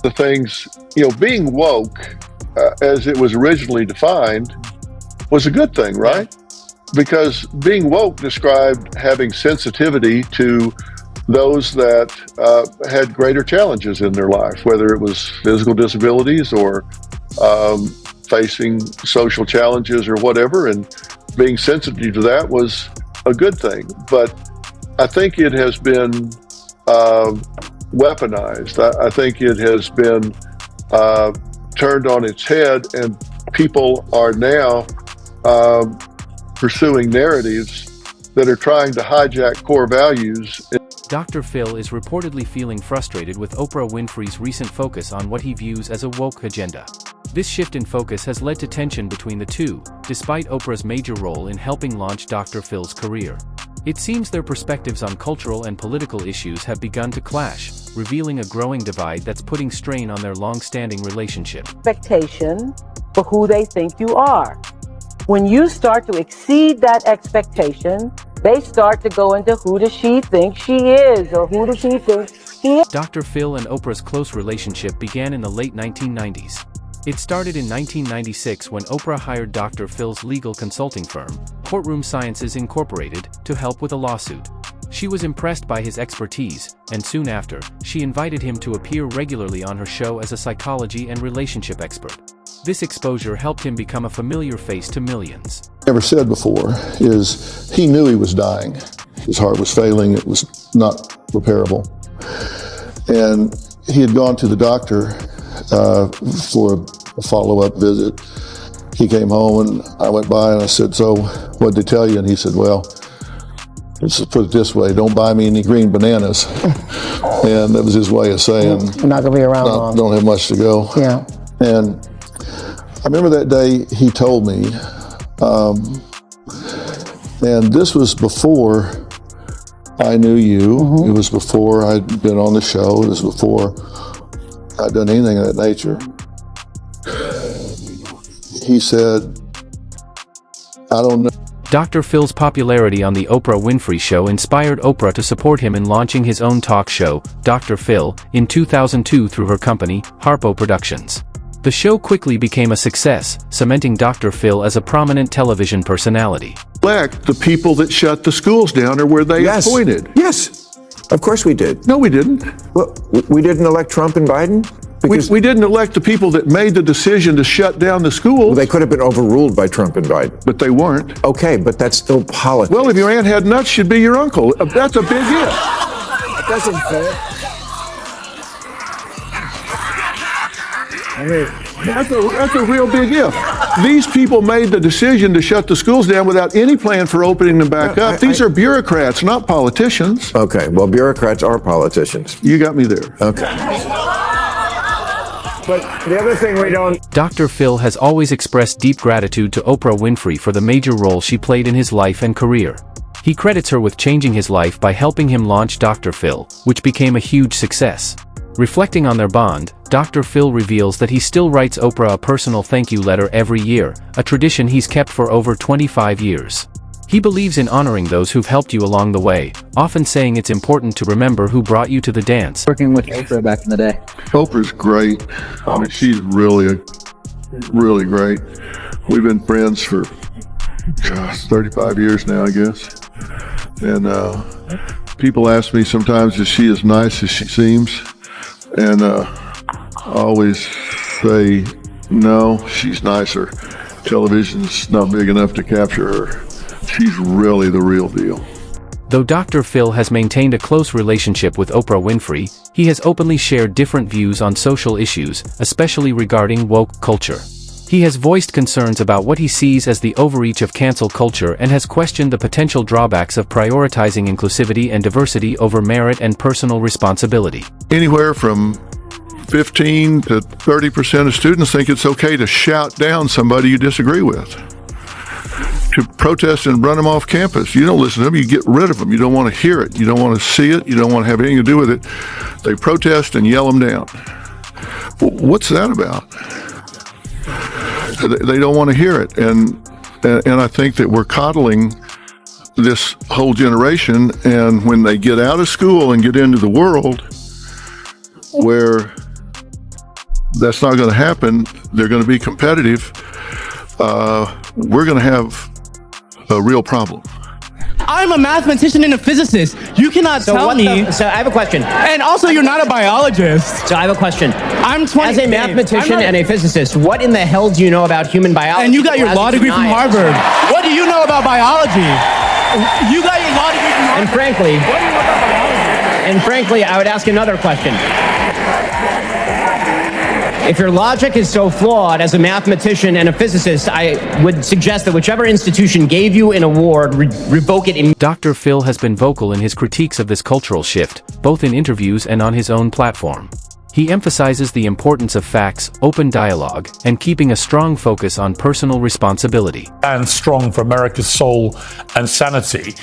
the things, being woke, as it was originally defined, was a good thing, right? Because being woke described having sensitivity to those that had greater challenges in their life, whether it was physical disabilities or facing social challenges or whatever, and being sensitive to that was a good thing. But I think it has been weaponized. I think it has been turned on its head, and people are now pursuing narratives that are trying to hijack core values. Dr. Phil is reportedly feeling frustrated with Oprah Winfrey's recent focus on what he views as a woke agenda. This shift in focus has led to tension between the two, despite Oprah's major role in helping launch Dr. Phil's career. It seems their perspectives on cultural and political issues have begun to clash, revealing a growing divide that's putting strain on their long-standing relationship. Expectation for who they think you are. When you start to exceed that expectation, they start to go into who does she think she is, or who does she think he is. Dr. Phil and Oprah's close relationship began in the late 1990s. It started in 1996 when Oprah hired Dr. Phil's legal consulting firm, Courtroom Sciences Incorporated, to help with a lawsuit. She was impressed by his expertise, and soon after, she invited him to appear regularly on her show as a psychology and relationship expert. This exposure helped him become a familiar face to millions. Never said before is he knew he was dying. His heart was failing, it was not repairable. And he had gone to the doctor for a follow-up visit. He came home and I went by and I said, "So what'd they tell you?" And he said, "Well, let's put it this way, don't buy me any green bananas." And that was his way of saying, "You're not gonna be around long. Don't have much to go." Yeah. And I remember that day he told me, and this was before I knew you. It was before I'd been on the show. It was before I'd done anything of that nature. He said, "I don't know." Dr. Phil's popularity on the Oprah Winfrey Show inspired Oprah to support him in launching his own talk show, Dr. Phil, in 2002 through her company, Harpo Productions. The show quickly became a success, cementing Dr. Phil as a prominent television personality. Elect the people that shut the schools down, or were they appointed? Yes, of course we did. No, we didn't. Well, we didn't elect Trump and Biden? We didn't elect the people that made the decision to shut down the schools. Well, they could have been overruled by Trump and Biden. But they weren't. Okay, but that's still politics. Well, if your aunt had nuts, she'd be your uncle. That's a big if. That doesn't fit. I mean, that's a real big if. These people made the decision to shut the schools down without any plan for opening them back up. These are bureaucrats, not politicians. Okay, well, bureaucrats are politicians. You got me there. Okay. But the other thing we don't... Dr. Phil has always expressed deep gratitude to Oprah Winfrey for the major role she played in his life and career. He credits her with changing his life by helping him launch Dr. Phil, which became a huge success. Reflecting on their bond, Dr. Phil reveals that he still writes Oprah a personal thank you letter every year, a tradition he's kept for over 25 years. He believes in honoring those who've helped you along the way, often saying it's important to remember who brought you to the dance. Working with Oprah back in the day. Oprah's great. I mean, she's really great. We've been friends for 35 years now, I guess. And people ask me sometimes, is she as nice as she seems? And I always say, no, she's nicer. Television's not big enough to capture her. She's really the real deal. Though Dr. Phil has maintained a close relationship with Oprah Winfrey, he has openly shared different views on social issues, especially regarding woke culture. He has voiced concerns about what he sees as the overreach of cancel culture and has questioned the potential drawbacks of prioritizing inclusivity and diversity over merit and personal responsibility. Anywhere from 15 to 30% of students think it's okay to shout down somebody you disagree with, to protest and run them off campus. You don't listen to them, you get rid of them. You don't want to hear it. You don't want to see it. You don't want to have anything to do with it. They protest and yell them down. What's that about? They don't want to hear it. And I think that we're coddling this whole generation. And when they get out of school and get into the world where That's not going to happen. They're going to be competitive. We're going to have a real problem. I'm a mathematician and a physicist. You cannot tell me. So I have a question. And also, you're not a biologist. So I have a question. I'm 20. As a mathematician and a physicist, what in the hell do you know about human biology? And you got your law degree from Harvard. What do you know about biology? You got your law degree from Harvard. And frankly, what do you know about biology? And frankly, I would ask another question. If your logic is so flawed as a mathematician and a physicist, I would suggest that whichever institution gave you an award, revoke it. Dr. Phil has been vocal in his critiques of this cultural shift, both in interviews and on his own platform. He emphasizes the importance of facts, open dialogue, and keeping a strong focus on personal responsibility. And strong for America's soul and sanity.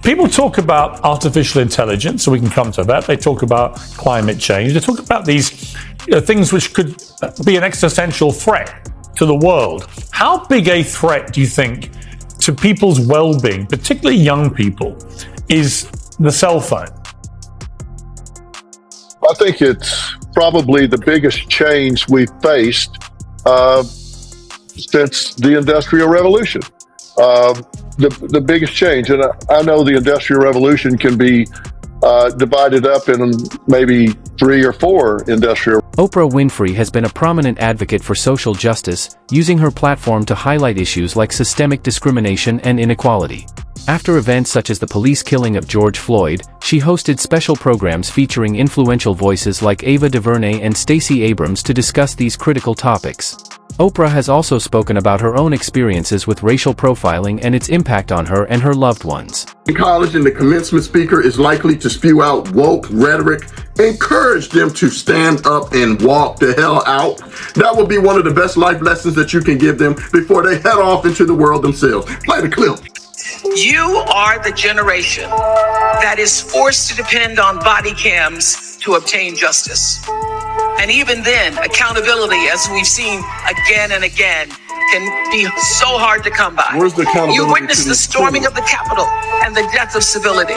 People talk about artificial intelligence, so we can come to that. They talk about climate change. They talk about these things which could be an existential threat to the world. How big a threat do you think to people's well-being, particularly young people, is the cell phone? I think it's probably the biggest change we've faced since the Industrial Revolution. The biggest change, and I know the Industrial Revolution can be divided up in maybe 3 or 4 industrial. Oprah Winfrey has been a prominent advocate for social justice, using her platform to highlight issues like systemic discrimination and inequality. After events such as the police killing of George Floyd, she hosted special programs featuring influential voices like Ava DuVernay and Stacey Abrams to discuss these critical topics. Oprah has also spoken about her own experiences with racial profiling and its impact on her and her loved ones. In college, and the commencement speaker is likely to spew out woke rhetoric. Encourage them to stand up and walk the hell out. That will be one of the best life lessons that you can give them before they head off into the world themselves. Play the clip. You are the generation that is forced to depend on body cams to obtain justice. And even then, accountability, as we've seen again and again, can be so hard to come by. Where's the accountability? You witnessed the storming of the Capitol and the death of civility.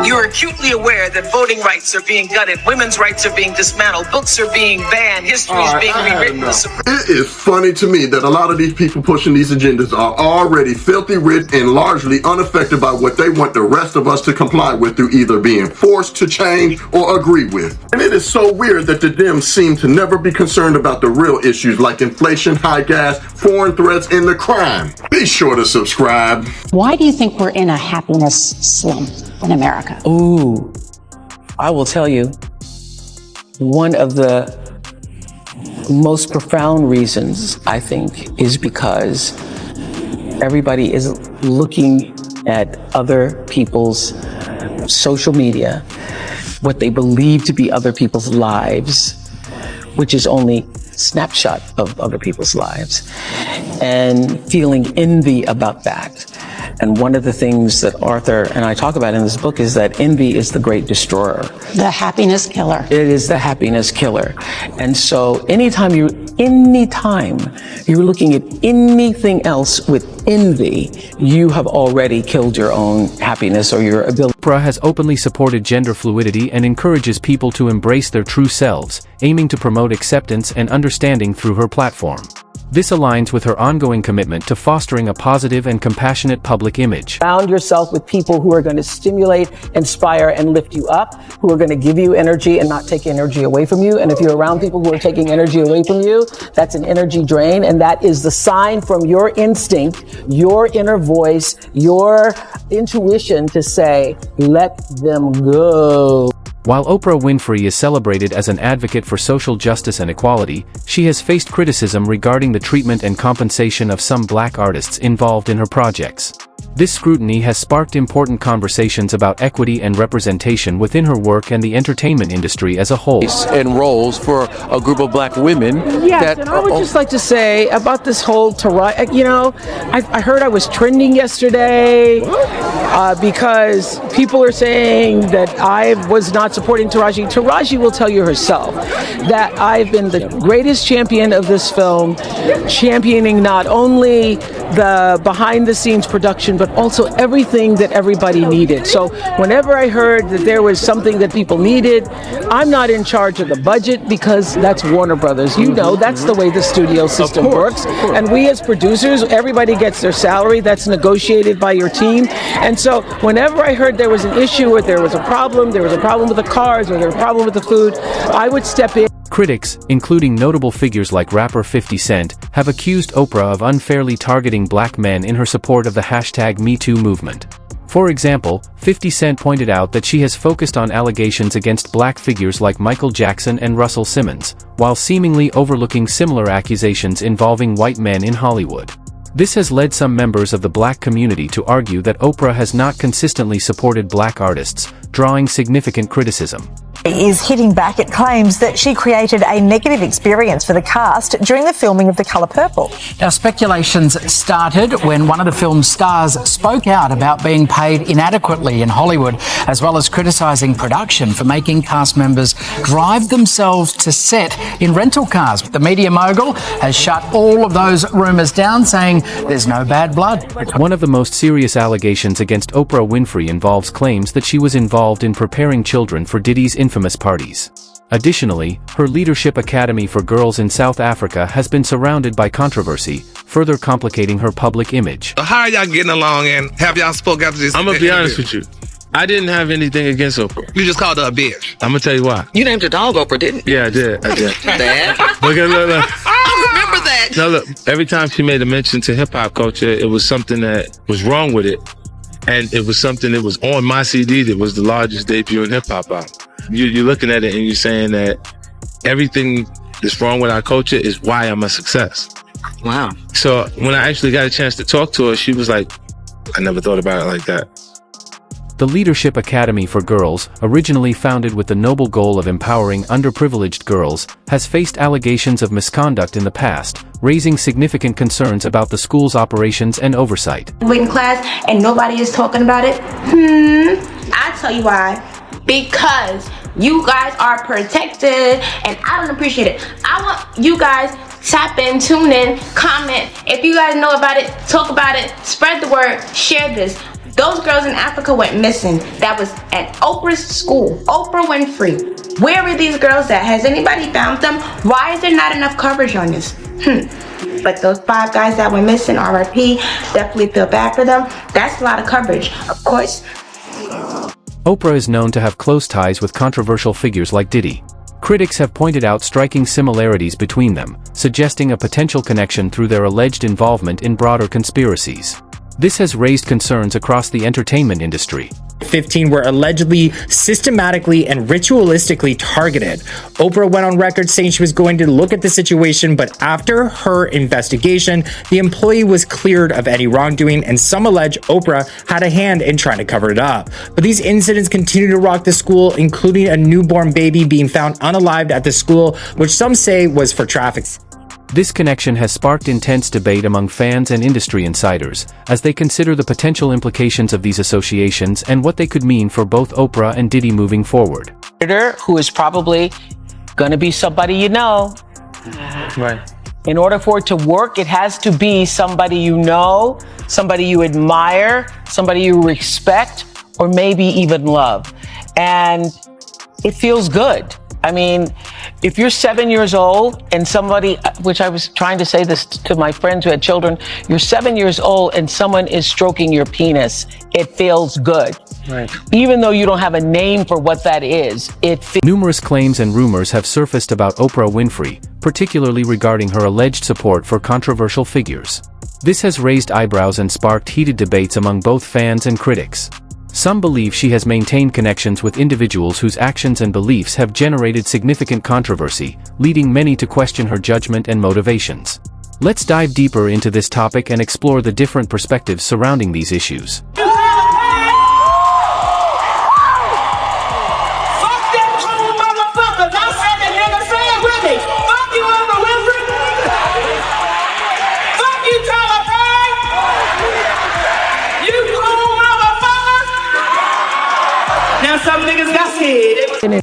You are acutely aware that voting rights are being gutted, women's rights are being dismantled, books are being banned, history is being rewritten. It is funny to me that a lot of these people pushing these agendas are already filthy rich and largely unaffected by what they want the rest of us to comply with through either being forced to change or agree with. And it is so weird that the Dems seem to never be concerned about the real issues like inflation, high gas, foreign threats, and the crime. Be sure to subscribe. Why do you think we're in a happiness slump in America? Ooh, I will tell you, one of the most profound reasons, I think, is because everybody is looking at other people's social media, what they believe to be other people's lives, which is only snapshot of other people's lives, and feeling envy about that. And one of the things that Arthur and I talk about in this book is that envy is the great destroyer. The happiness killer. It is the happiness killer. And so anytime you're looking at anything else with envy, you have already killed your own happiness or your ability. Oprah has openly supported gender fluidity and encourages people to embrace their true selves, aiming to promote acceptance and understanding through her platform. This aligns with her ongoing commitment to fostering a positive and compassionate public image. Surround yourself with people who are going to stimulate, inspire, and lift you up, who are going to give you energy and not take energy away from you. And if you're around people who are taking energy away from you, that's an energy drain. And that is the sign from your instinct, your inner voice, your intuition to say, let them go. While Oprah Winfrey is celebrated as an advocate for social justice and equality, she has faced criticism regarding the treatment and compensation of some Black artists involved in her projects. This scrutiny has sparked important conversations about equity and representation within her work and the entertainment industry as a whole. And roles for a group of Black women. Yes, and I would just like to say about this whole Taraji, I heard I was trending yesterday because people are saying that I was not supporting Taraji. Taraji will tell you herself that I've been the greatest champion of this film, championing not only the behind-the-scenes production, but but also everything that everybody needed. So whenever I heard that there was something that people needed, I'm not in charge of the budget because that's Warner Brothers. You know, that's the way the studio system works. And we as producers, everybody gets their salary. That's negotiated by your team. And so whenever I heard there was an issue or there was a problem with the cars or there was a problem with the food, I would step in. Critics, including notable figures like rapper 50 Cent, have accused Oprah of unfairly targeting black men in her support of the #MeToo movement. For example, 50 Cent pointed out that she has focused on allegations against black figures like Michael Jackson and Russell Simmons, while seemingly overlooking similar accusations involving white men in Hollywood. This has led some members of the black community to argue that Oprah has not consistently supported black artists, drawing significant criticism. Is hitting back at claims that she created a negative experience for the cast during the filming of The Colour Purple. Now, speculations started when one of the film's stars spoke out about being paid inadequately in Hollywood, as well as criticising production for making cast members drive themselves to set in rental cars. The media mogul has shut all of those rumours down, saying there's no bad blood. One of the most serious allegations against Oprah Winfrey involves claims that she was involved in preparing children for Diddy's infamous parties. Additionally, her Leadership Academy for Girls in South Africa has been surrounded by controversy, further complicating her public image. How are y'all getting along, and have y'all spoke after this? I'm gonna be honest with you. I didn't have anything against Oprah. You just called her a bitch. I'm gonna tell you why. You named your dog Oprah, didn't you? Yeah, I did. Dad? Look. I remember that. No, look, every time she made a mention to hip-hop culture, it was something that was wrong with it. And it was something that was on my CD that was the largest debut in hip-hop album. You're looking at it and you're saying that everything that's wrong with our culture is why I'm a success. Wow. So when I actually got a chance to talk to her, she was like, I never thought about it like that. The Leadership Academy for Girls, originally founded with the noble goal of empowering underprivileged girls, has faced allegations of misconduct in the past, raising significant concerns about the school's operations and oversight. In class and nobody is talking about it? I tell you why. Because you guys are protected and I don't appreciate it. I want you guys tap in, tune in, comment. If you guys know about it, talk about it, spread the word, share this. Those girls in Africa went missing. That was at Oprah's school. Oprah Winfrey. Where were these girls at? Has anybody found them? Why is there not enough coverage on this? But those 5 guys that went missing, RIP, definitely feel bad for them. That's a lot of coverage, of course. Oprah is known to have close ties with controversial figures like Diddy. Critics have pointed out striking similarities between them, suggesting a potential connection through their alleged involvement in broader conspiracies. This has raised concerns across the entertainment industry. 15 were allegedly systematically and ritualistically targeted. Oprah went on record saying she was going to look at the situation, but after her investigation, the employee was cleared of any wrongdoing, and some allege Oprah had a hand in trying to cover it up. But these incidents continue to rock the school, including a newborn baby being found unalived at the school, which some say was for trafficking. This connection has sparked intense debate among fans and industry insiders, as they consider the potential implications of these associations and what they could mean for both Oprah and Diddy moving forward. Who is probably going to be somebody you know. Right. In order for it to work, it has to be somebody you know, somebody you admire, somebody you respect, or maybe even love. And it feels good. I mean, if you're 7 years old and somebody, which I was trying to say this to my friends who had children, you're 7 years old and someone is stroking your penis, it feels good. Right. Even though you don't have a name for what that is, Numerous claims and rumors have surfaced about Oprah Winfrey, particularly regarding her alleged support for controversial figures. This has raised eyebrows and sparked heated debates among both fans and critics. Some believe she has maintained connections with individuals whose actions and beliefs have generated significant controversy, leading many to question her judgment and motivations. Let's dive deeper into this topic and explore the different perspectives surrounding these issues.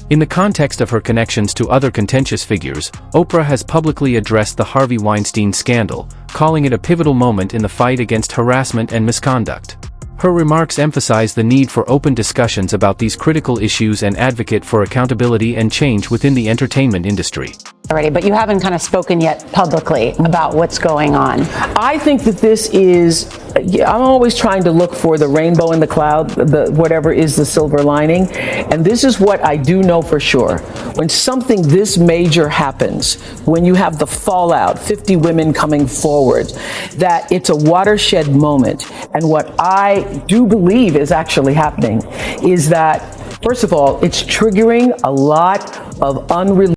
In the context of her connections to other contentious figures, Oprah has publicly addressed the Harvey Weinstein scandal, calling it a pivotal moment in the fight against harassment and misconduct. Her remarks emphasize the need for open discussions about these critical issues and advocate for accountability and change within the entertainment industry. Already, but you haven't kind of spoken yet publicly about what's going on. I think that this is, I'm always trying to look for the rainbow in the cloud, whatever is the silver lining. And this is what I do know for sure. When something this major happens, when you have the fallout, 50 women coming forward, that it's a watershed moment. And what I do believe is actually happening is that, first of all, it's triggering a lot of unrelated